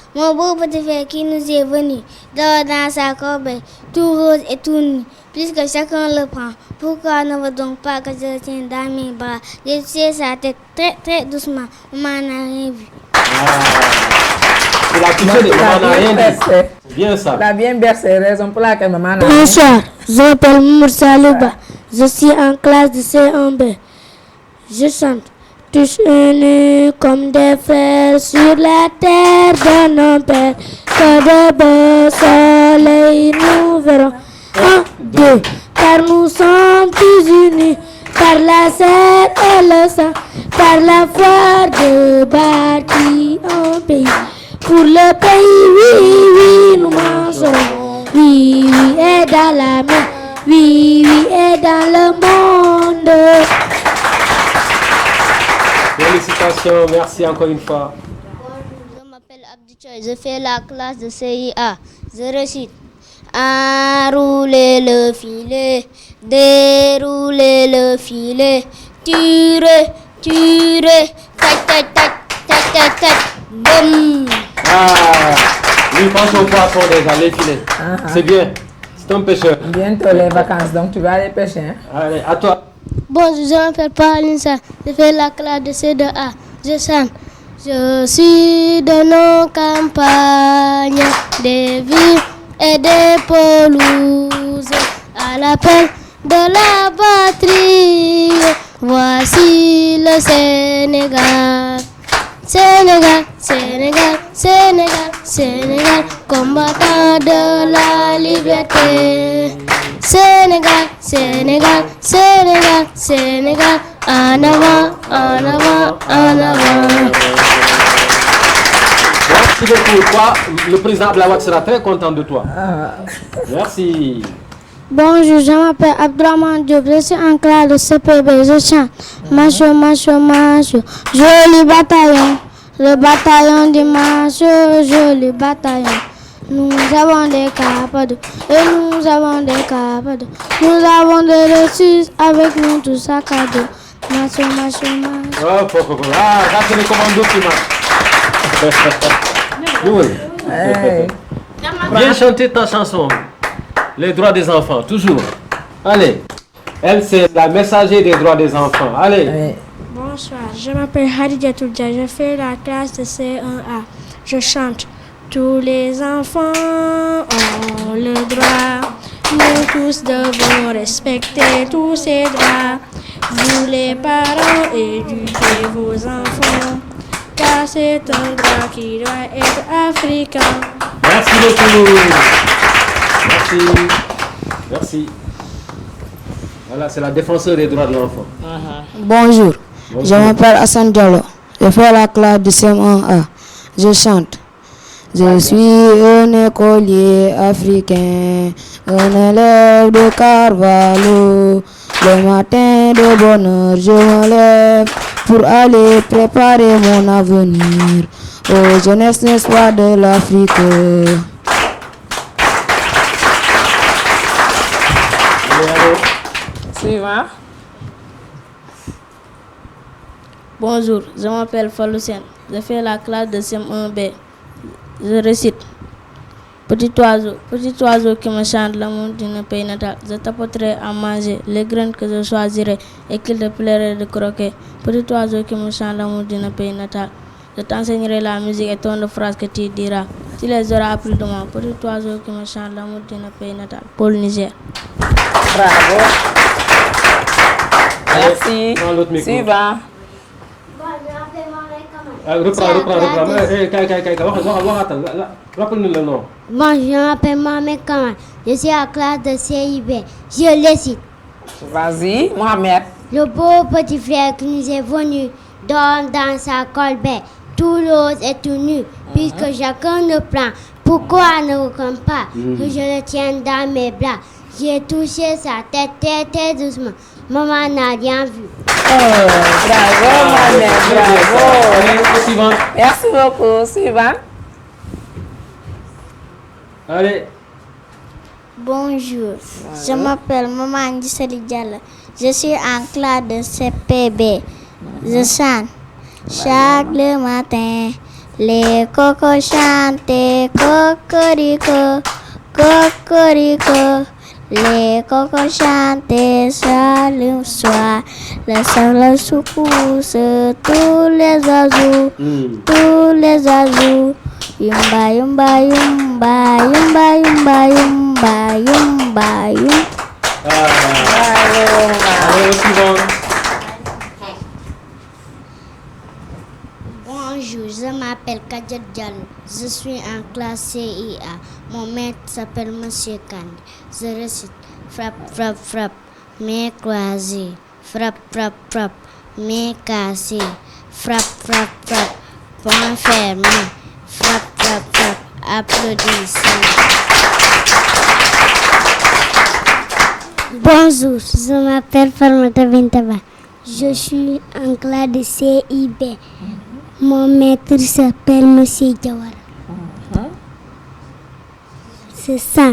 qui nous est venu dort dans sa corbeille, tout rose et tout nu, puisque chacun le prend. Pourquoi ne veut donc pas que je le tienne dans mes bras? J'ai touché sa tête très très doucement, maman n'a rien vu. Il a touché, maman n'a rien dit. C'est bien ça. Il a bien bercé, raison pour laquelle maman n'a rien. Bonsoir, je m'appelle Moussa Louba, je suis en classe de C1B. Je chante. Tous unis comme des frères sur la terre de nos pères, que de beaux soleils nous verrons. 1, 2, car nous sommes tous unis par la chair et le sang, par la foi de bâtir un pays. Pour le pays, oui, oui, nous marcherons. Oui, oui, et dans la mer, oui, oui, et dans le monde. Félicitations, merci encore une fois. Bonjour, je m'appelle Abdou Choy, je fais la classe de CIA. Je récite. Enrouler le filet, dérouler le filet, tirer, tirer, tac, tac, tac, tac, tac, tac, boum. Ah, lui pense au poisson déjà, les filets. C'est bien, c'est un pêcheur. Bientôt les vacances, donc tu vas aller pêcher. Hein? Allez, à toi. Bonjour, je m'appelle Pauline Sa, je fais la classe de C2A. Je chante. Je suis de nos campagnes, des villes et des pelouses, à l'appel de la patrie. Voici Sénégal. Sénégal, Sénégal, Sénégal, Sénégal, combattant de la liberté. Sénégal, Sénégal, Sénégal, Sénégal, en avant, en avant, en avant. Merci beaucoup. Toi, le président Abdelawad sera très content de toi. Merci. Bonjour, je m'appelle Abdourahmane Diop, je suis en classe de CPB, je chante Macho, Macho, Macho, joli bataillon, le bataillon du Macho, joli bataillon. Nous avons des capados et nous avons des capados, nous avons des ressources avec nous tout sac à dos. Macho, Macho, Macho. Ah, ça c'est les commandos qui marchent. Viens chanter ta chanson. Les droits des enfants, toujours. Allez. Elle, c'est la messager des droits des enfants. Allez. Bonsoir, je m'appelle Hadidja Toudja, je fais la classe de C1A. Je chante. Tous les enfants ont le droit. Nous tous devons respecter tous ces droits. Vous les parents, éduquez vos enfants. Car c'est un droit qui doit être africain. Merci beaucoup. Merci. Merci. Voilà, c'est la défenseur des droits de l'enfant. Bonjour. Je m'appelle Hassan Diallo. Je fais la classe du CM1A. Je chante. Je suis un écolier africain, un élève de Carvalho. Le matin de bonne heure, je me lève pour aller préparer mon avenir aux jeunesses n'espoirs de l'Afrique. Suivant. Bonjour, je m'appelle Faloussen. Je fais la classe de CM1B. Je récite. Petit oiseau qui me chante l'amour d'une pays natale. Je t'apporterai à manger les graines que je choisirai et qu'il te plairait de croquer. Petit oiseau qui me chante l'amour d'une pays natale. Je t'enseignerai la musique et ton de phrases que tu diras. Tu les auras appris de moi. Petit oiseau qui me chante l'amour d'une pays natale. Paul Niger. Bravo. Merci. Suivant. Reprends. Rappelle-nous le nom. Bon, je m'appelle Mohamed Kamal. Je suis à classe de CIB. Je le cite. Vas-y, Mohamed. Le beau petit frère qui nous est venu dort dans sa colbert, tout rose et tout nu, puisque chacun ne prend. Pourquoi ne reconnaît pas que je le tiens dans mes bras? J'ai touché sa tête très doucement. Maman n'a rien vu. Bravo, Mohamed, bravo. Merci beaucoup. Suivant. Allez. Bonjour, je m'appelle Maman Ndissali Diallo. Je suis en classe de CPB. Je chante. Chaque le matin, les cocos chantent cocorico, cocorico. Les cocos chantent chaque le soir. Le soleil secousse tous les oiseaux, tous les oiseaux. Yumba, yumba, yumba, yumba, yumba, yumba, yumba, yumba. Bonjour, je m'appelle Kadjet Diallo. Je suis en classe CIA. Mon maître s'appelle Monsieur Kand. Je récite. Frappe, frappe, frappe, main croisée. Frappe, frappe, frappe, main cassée. Frappe, frappe, frappe, poing fermé. Frappe, frappe, frappe, applaudissez. Bonjour, je m'appelle Farmata Bintaba. Je suis en classe de CIB. Mon maître s'appelle Monsieur Diawara. C'est ça.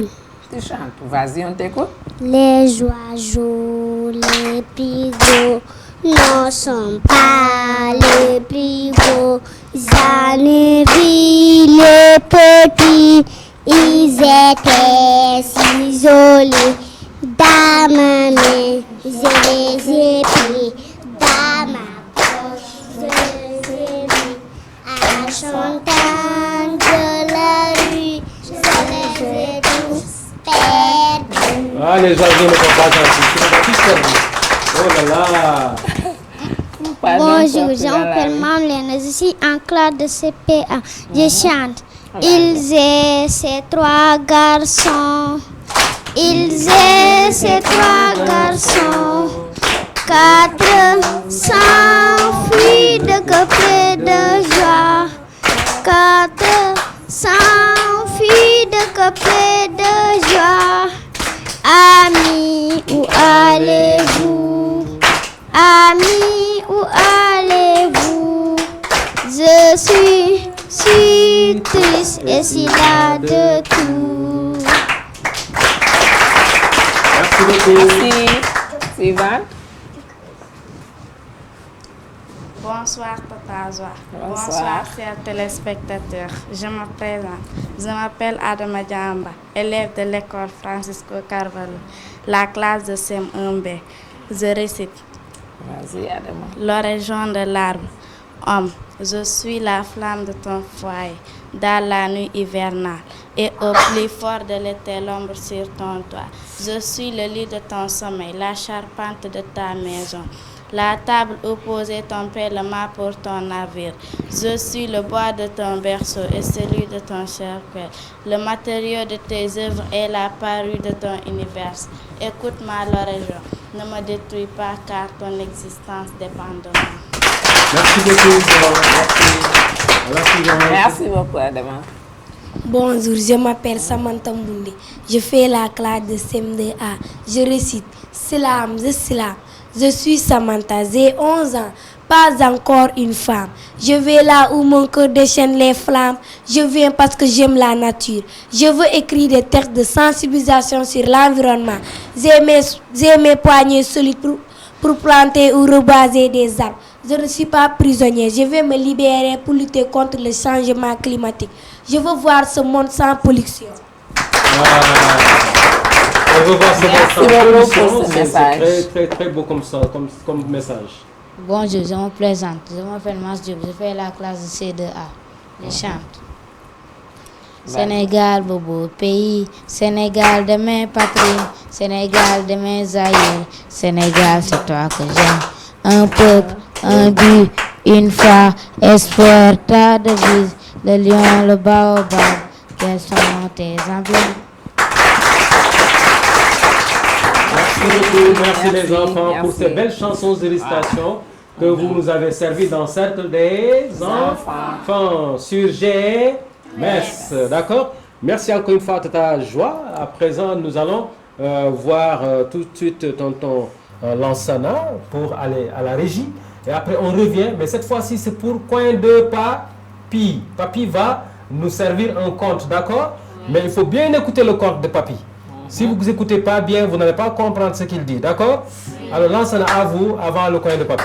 Tu chantes. Vas-y, on t'écoute. Les oiseaux, les plus beaux, ne sont pas les plus beaux. J'en ai vu les petits, ils étaient si jolis. Dans ma main, je les ai pris. Dans ma poche, je les ai mis. En chantant de la rue, je les ai tous perdus. Ah, les oiseaux ne sont pas gentils. Ils sont tous perdus. Oh là là. Bonjour, je m'appelle Mamlène, je suis en classe de CP1. Je chante. Ils et ces trois garçons, ils et ces trois garçons, 400 filles de copées de joie, 400 filles de copées de joie. Amis, où allez-vous? Amis, où allez-vous? Je suis triste et si là de tout. Merci beaucoup. Merci. Suivant. Bonsoir Tata Joie. Bonsoir. Chers téléspectateurs. Je me présente. Je m'appelle Adama Djamba, élève de l'école Francisco Carvalho, la classe de CM1B. Je récite. Vas-y, Adama. L'origine de l'arbre. Homme, je suis la flamme de ton foyer dans la nuit hivernale et au plus fort de l'été l'ombre sur ton toit. Je suis le lit de ton sommeil, la charpente de ta maison, la table où poser ton pèlement pour ton navire. Je suis le bois de ton berceau et celui de ton cercueil. Le matériau de tes œuvres est la parure de ton univers. Écoute-moi l'origine, ne me détruis pas car ton existence dépend de moi. Merci beaucoup. Merci beaucoup, Adama. Bonjour, je m'appelle Samantha Mbundi. Je fais la classe de CM2A. Je récite Salam, je suis Samantha, j'ai 11 ans, pas encore une femme. Je vais là où mon cœur déchaîne les flammes. Je viens parce que j'aime la nature. Je veux écrire des textes de sensibilisation sur l'environnement. J'ai mes poignets solides pour planter ou reboiser des arbres. Je ne suis pas prisonnier. Je vais me libérer pour lutter contre le changement climatique. Je veux voir ce monde sans pollution. On veut voir ce monde sans pollution. Ce message. C'est très beau comme message. Bonjour, je me présente. Je m'appelle Mas Diop, je fais la classe de C2A. Je chante. Sénégal, beau pays, Sénégal de mes patries, Sénégal de mes aïeux, Sénégal, c'est toi que j'aime. Un peuple, un but, une foi, espoir, ta devise, le lion, le baobab, quels sont tes emblèmes? Merci les enfants pour ces belles chansons de récitation que vous nous avez servi dans Cercle des enfants sur GMS. D'accord? Merci encore une fois, Tata Joie. À présent, nous allons voir tout de suite tonton Lansana pour aller à la régie. Et après, on revient. Mais cette fois-ci, c'est pour coin de Papy. Papy va nous servir un conte, d'accord? Mais il faut bien écouter le conte de Papy. Si vous n'écoutez pas bien, vous n'allez pas comprendre ce qu'il dit, d'accord? Alors, Lansana à vous avant le coin de Papy.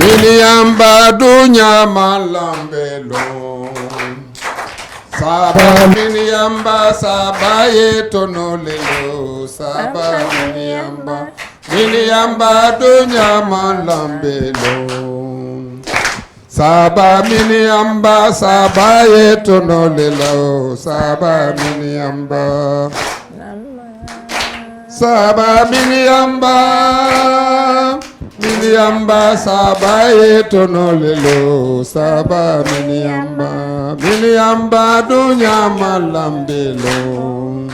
Miliamba dunya malambelo. Saba miliamba saba yetono lelo. Saba miliamba. Miliamba dunya malambelo. Saba miliamba saba yetono lelo. Saba miliamba. Saba miliamba. Miliamba saba yetono lelo. Saba miliamba. Miliamba dunya malambelo.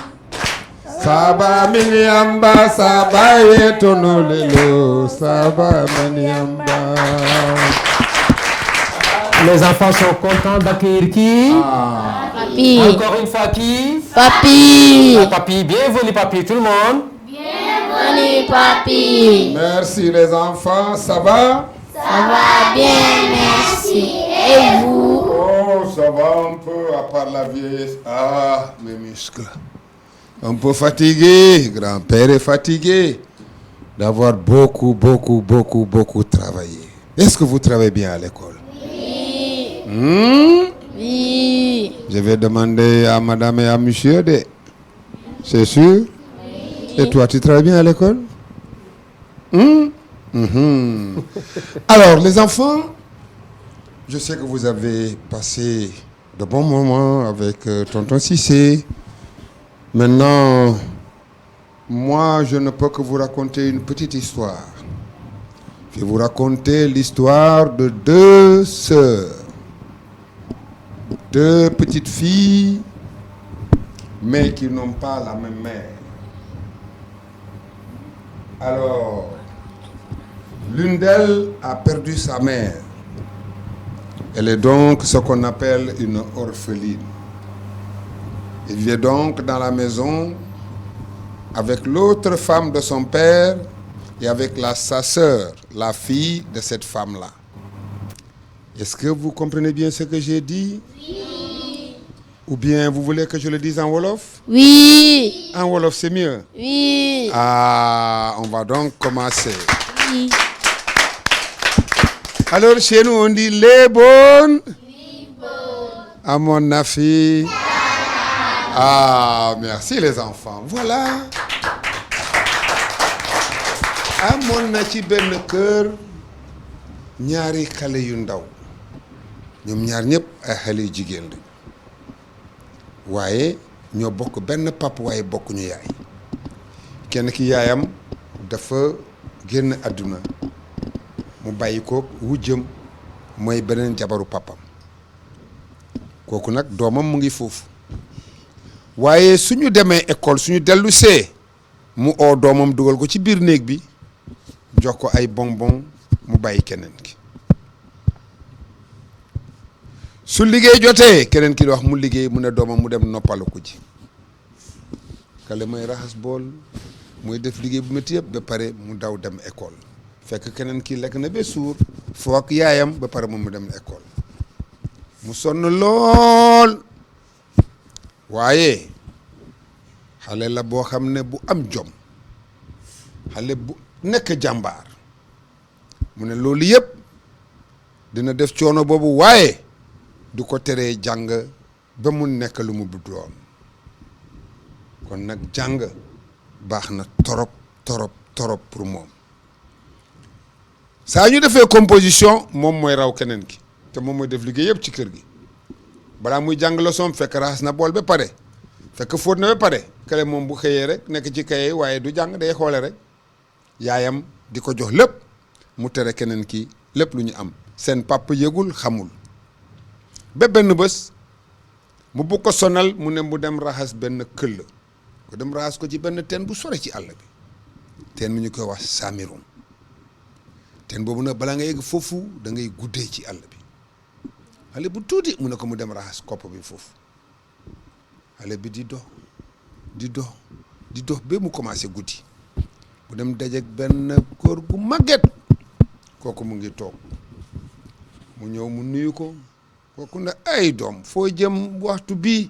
Saba miliamba saba yetono lelo. Saba miliamba. Les enfants sont contents d'accueillir qui? Papi. Encore une fois qui? Papi. Papi, bienvenue papi, tout le monde. Bienvenue, papi. Merci les enfants, ça va? Ça va bien, merci. Et vous? Oh, ça va un peu à part la vieillesse. Ah, mes muscles. Un peu fatigué, grand-père est fatigué d'avoir beaucoup travaillé. Est-ce que vous travaillez bien à l'école? Oui. Oui. Je vais demander à madame et à monsieur de... C'est sûr? Oui. Et toi, tu travailles bien à l'école? Alors, les enfants, je sais que vous avez passé de bons moments avec tonton Cissé. Maintenant, moi, je ne peux que vous raconter une petite histoire. Je vais vous raconter l'histoire de deux sœurs. Deux petites filles, mais qui n'ont pas la même mère. Alors, l'une d'elles a perdu sa mère. Elle est donc ce qu'on appelle une orpheline. Elle vit donc dans la maison avec l'autre femme de son père et avec sa sœur, la fille de cette femme-là. Est-ce que vous comprenez bien ce que j'ai dit? Oui. Ou bien vous voulez que je le dise en Wolof? Oui. En Wolof, c'est mieux? Oui. Ah, on va donc commencer. Oui. Alors, chez nous, on dit les bonnes. À mon affi. Ah, merci les enfants. Voilà. amoon na ci benn kër ñaari xale yu ndaw ñoom ñaar ñëpp ay xale yu jigéen lañu waaye ñoo bokk benn pap waaye bokkuñu yaay kenn ki yaayam dafa génn àdduna mu bàyyi ko wujjam mooy beneen jabaru papam kooku nag doomam mu ngi foofu waaye suñu demee école suñu dellu see mu oo doomam dugal ko ci biir néeg bi jox ko ay bonbon mu bàyyi keneen ki su liggéey jotee keneen ki di wax mu liggéey mu ne doomam mu dem noppalu ko ji kale mooy raxas bool mooy def liggéey bu métti yëpp ba pare mu daw dem école fekk keneen ki lekk na ba suur foog yaayam ba pare moom mu dem école mu sonn lool waaye xale la boo xam ne bu am jom xale bu nekk jàmbaar mu ne loolu yëpp dina def coono boobu waaye du ko teree jàng ba mu nekk lu mu doon kon nag jàng baax na torop torop torop pour moom saa ñu defee composition moom mooy raw keneen ki te moom mooy def liggéey yëpp ci kër gi balaa muy jàng leçon fekk raxas na bool ba pare fekk fóot na ba pare kale moom bu xëyee rek nekk ci kaye waaye du jàng day xoole rek yaayam di ko jox lépp mu tere keneen ki lépp lu ñu am seen papa yëgul xamul ba benn bés mu bu ko sonal mu ne mu dem raxas benn këll ko dem raxas ko ci benn teen bu sore ci àll bi teen mi ñu koy wax Samirum teen boobu nag balaa nga yegg foofu da ngay guddee ci àll bi xale bu tuuti mu ne ko mu dem raxas kopp bi foofu xale bi di dox di dox di dox ba mu commencé guddi mu dem dajeek benn góor gu màgget kooku mu ngi toog mu ñëw mu nuyu ko kooku ne ay doom foo jëm waxtu bii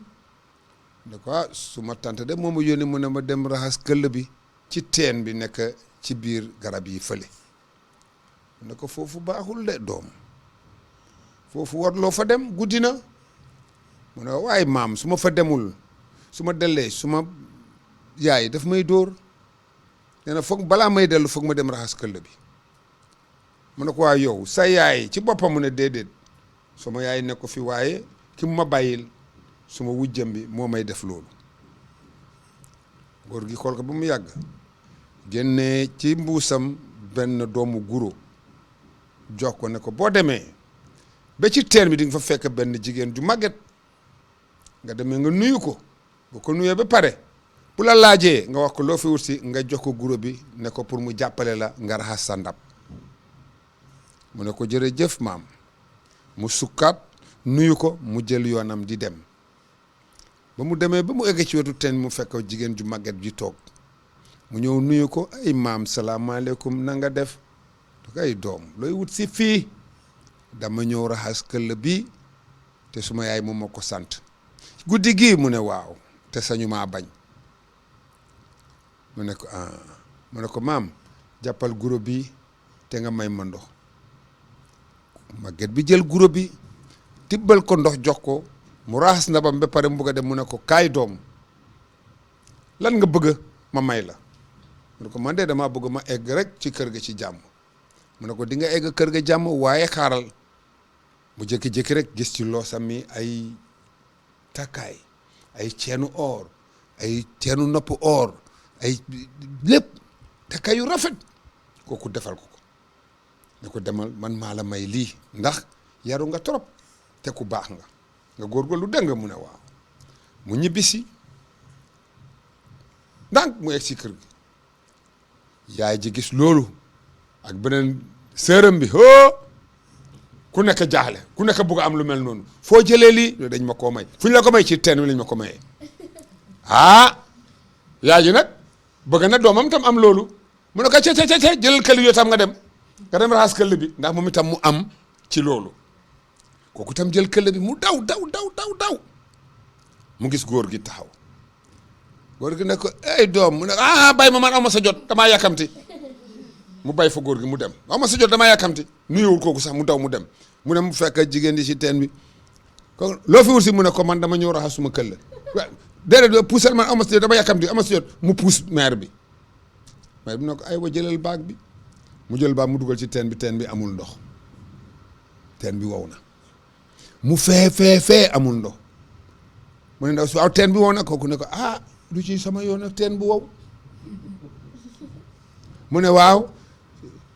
ne ko ah suma tante de moo ma yónni mu ne ma dem raxas këll bi ci teen bi nekk ci biir garab yi fële mu ne ko foofu baaxul de doom foofu warloo fa dem guddi na mu ne waaye maam su ma fa demul su ma dellee su ma yaay daf may dóor nee na foog balaa may dellu foog ma dem raxas këll bi mu ne ko waa yow sa yaay ci boppam mu ne déedéet sama yaay ne ko fi waaye ki mu ma bàyyil suma wujjam bi moo may def loolu góor gi xool ko ba mu yàgg génnee ci mbuusam benn doomu guro jox ko ne ko boo demee ba ci teen bi di nga fa fekk benn jigéen ju màgget nga demee nga nuyu ko boo ko nuyee ba pare bu la laajee nga wax ko loo fi wut si nga jox ko guro bi ne ko pour mu jàppale la nga raxas sa ndab mu ne ko jërëjëf maam mu sukkaat nuyu ko mu jël yoonam di dem ba mu demee ba mu egg ci wetu teen mu fekk jigéen ju màgget ji toog mu ñëw nuyu ko ay maam salaamaaleykum na nga def ay doom looy wut si fii dama ñëw raxas këll bi te suma yaay moom ma ko sant guddi gii mu ne waaw te sañu maa bañ mu ne ko maam jàppal guro bi te nga may ma ndox màgget bi jël guro bi tibbal ko ndox jox ko mu raxas ndabam ba pare mu bëgg a dem mu ne ko kaay doom lan nga bëgg ma may la mu ne ko man de damaa bëgg ma egg rek ci kër ga ci jàmm mu ne ko di nga egg kër ga jàmm waaye xaaral mu jékki-jékki rek gis ci loosam mi ay takkaay ay ceenu or ay ceenu nopp or ay lépp takkaay yu rafet kooku defal ko ne ko demal man maa la may lii ndax yaru nga trop te ku baax nga góorgóorlu dégg nga mu ne waaw mu ñibbisi ndànk mu egg si kër gi yaay ji gis loolu ak beneen sërëm bi ku nekk jaaxle ku nekk bugg am lu mel noonu foo jëlee lii dañ ma koo may fu ñu la ko may ci teen wi lañ ma ko mayee yaay ji nag bëgg na doomam tam am loolu mu ne ko ce jëlal këll yoo tam nga dem raxas këll bi ndax moom itam mu am ci loolu kooku tam jël këll bi mu daw mu gis góor gi taxaw góor gi ne ko ay doom mu ne bay ma man aw ma sa jot damaa yàkkamti mu bay fa góor gi mu dem aw ma sa jot damaa yàkkamti nuyuwul kooku sax mu daw mu dem mu ne mu fekk jigéen di ci teen bi ko loo fi wut si mu ne ko man dama ñëw raxas suma këll déedéet puusal man aw ma sa jot dama yàkkamti aw ma sa jot mu puus maire bi ne ko ay wa jëlal baag bi mu jël baag mu dugal ci teen bi amul ndox teen bi wow na mu fee amul ndox mu ne ndaw si waaw teen bi wow na kooku ne ko lu ci sama yoon ak teen bu wow mu ne waaw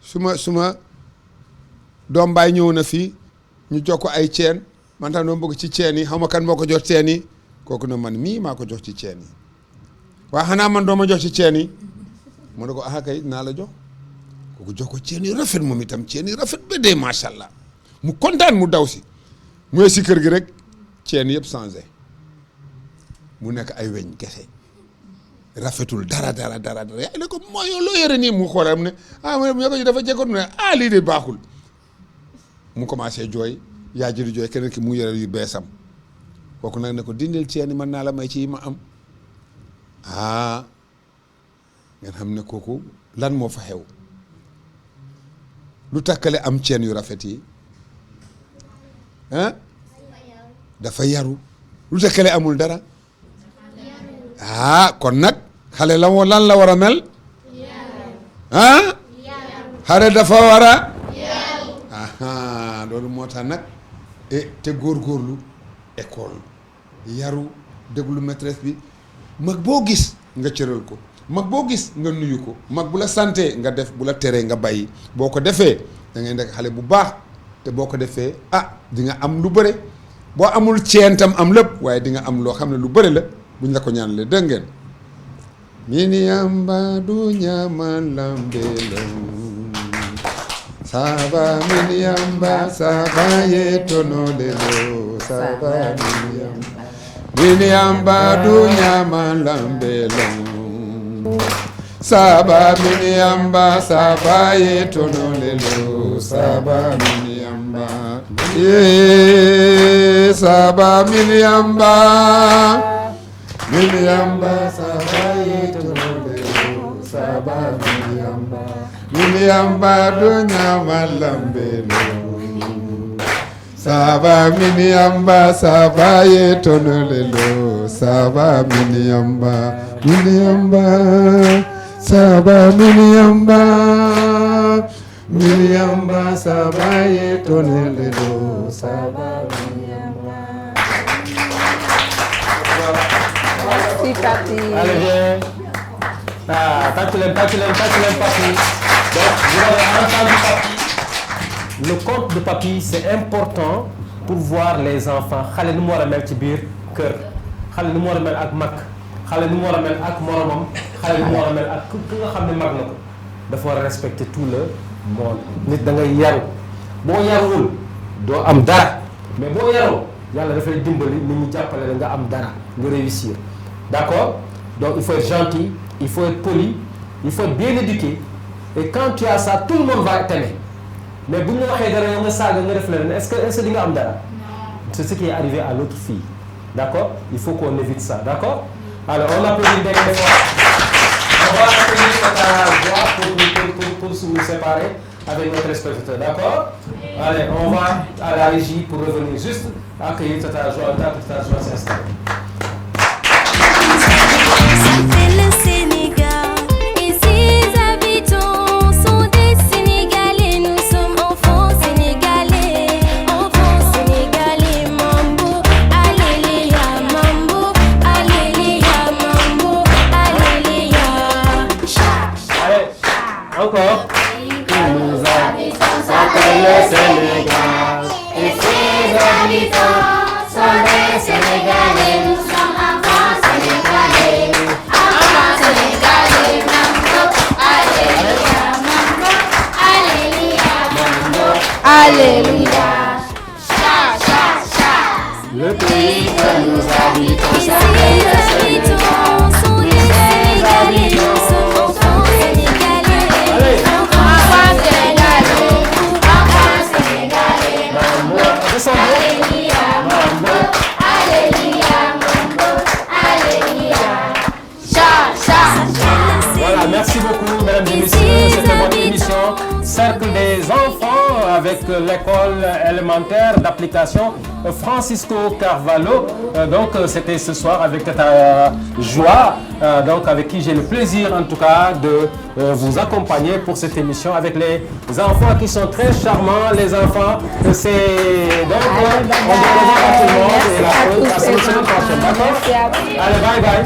suma doom baay ñëw na fii ñu jox ko ay ceen man tam doo bëgg ci ceen yi xam ma kan moo ko jox ceen yi kooku ne man mii maa ko jox ci ceen yi waaw xanaa man doo ma jox ci ceen yi mu ne ko kay naa la jox kooku jox ko ceen yu rafet moom itam ceen yu rafet ba dee macha allah mu kontaan mu daw si mu si kër gi rek ceen yëpp changé mu nekk ay weñ kese rafetul dara yaay ne ko mooy yow loo yore nii mu xoolal mu ne mu ne ko dafa jekkoon mu ne lii de baaxul mu commencé jooy yaa ji di jooy keneen ki mu yore yu beesam kooku nag ne ko dindil ceen yi mën naa la may ci yi ma am ngeen xam ne kooku lan moo fa xew lu takkale am ceen yu rafet yi dafa yaru lu takkale amul dara kon nag xale la lan la war a mel xale dafa war a loolu moo tax nag te góorgóorlu école yaru déglu maîtresse bi mag boo gis nga cëral ko mag boo gis nga nuyu ko mag bu la santee nga def bu la teree nga bàyyi boo ko defee da ngay nekk xale bu baax te boo ko defee di nga am lu bëre boo amul ceen tam am lépp waaye di nga am loo xam ne lu bëre la buñ la ko ñaanalee dégg ngeen mini yamba du ñamalambelo saba mini yamba saba yetonolelo saba mini yamba du ñamalambelo saba mini yamba saba yetonolelo saba mini yamba saba mini yamba saba yetonolelo saba miniyamba do nyama lambelo saba miniyamba saba ye tonolelo saba miniyamba saba miniyamba saba ye tonolelo saba miniyamba. Merci papi. Allez, viens. Papi. Donc, vous avez entendu papi. Le conte de papi, c'est important pour voir les enfants. Xale nu mu war a mel ci biir kër. Xale nu mu war a mel ak mag. Xale nu mu war a mel ak moromam. Xale nu mu war a mel ak ki nga xam ne mag na ko. Dafa war a respecter tout le monde. Nit da ngay yaru. Boo yaruwul doo am dara. Mais boo yaroo yàlla dafay dimbali nit ñi jàppale la nga am dara nga réussir. D'accord? Donc il faut être gentil, il faut être poli, il faut être bien éduqué. Et quand tu as ça, tout le monde va t'aimer. Mais bu ñu la waxee dara yow nga saaga nga def leneen est-ce que di nga am dara? C'est ce qui est arrivé à l'autre fille. D'accord? Il faut qu'on évite ça. D'accord? Alors on applaudit des fois. On va appeler Tata Joie pour nous séparer avec notre spectateur. D'accord? Allez, on va à la régie pour revenir juste accueillir Tata Joie. Tata Joie s'installe. C'est le Sénégal et ses habitants sont des Sénégalais. Nous sommes enfants sénégalais, mambo, alléluia, mambo, alléluia, mambo, alléluia. Allez, encore. Nos habitants s'appellent le Sénégal et ses habitants sont des Sénégalais. Nous sommes enfants sénégalais, mambo, alléluia, mambo, alléluia, mambo, alléluia. Cha, cha, cha. Le pays que nous habitons s'appelle le Sénégal. Sont des Sénégalais, nous sommes enfants sénégalais, enfants sénégalais, mambo, alléluia, mambo, alléluia, mambo, alléluia. Cha, cha, cha. Voilà, merci beaucoup, mesdames et messieurs. C'était votre émission Cercle des enfants avec l'école élémentaire d'application Francisco Carvalho. Donc, c'était ce soir avec Tata Joie, donc avec qui j'ai le plaisir en tout cas de vous accompagner pour cette émission avec les enfants qui sont très charmants. Les enfants, c'est donc on doit revoir à tout le monde et la semaine prochaine, d'accord? Allez, bye bye.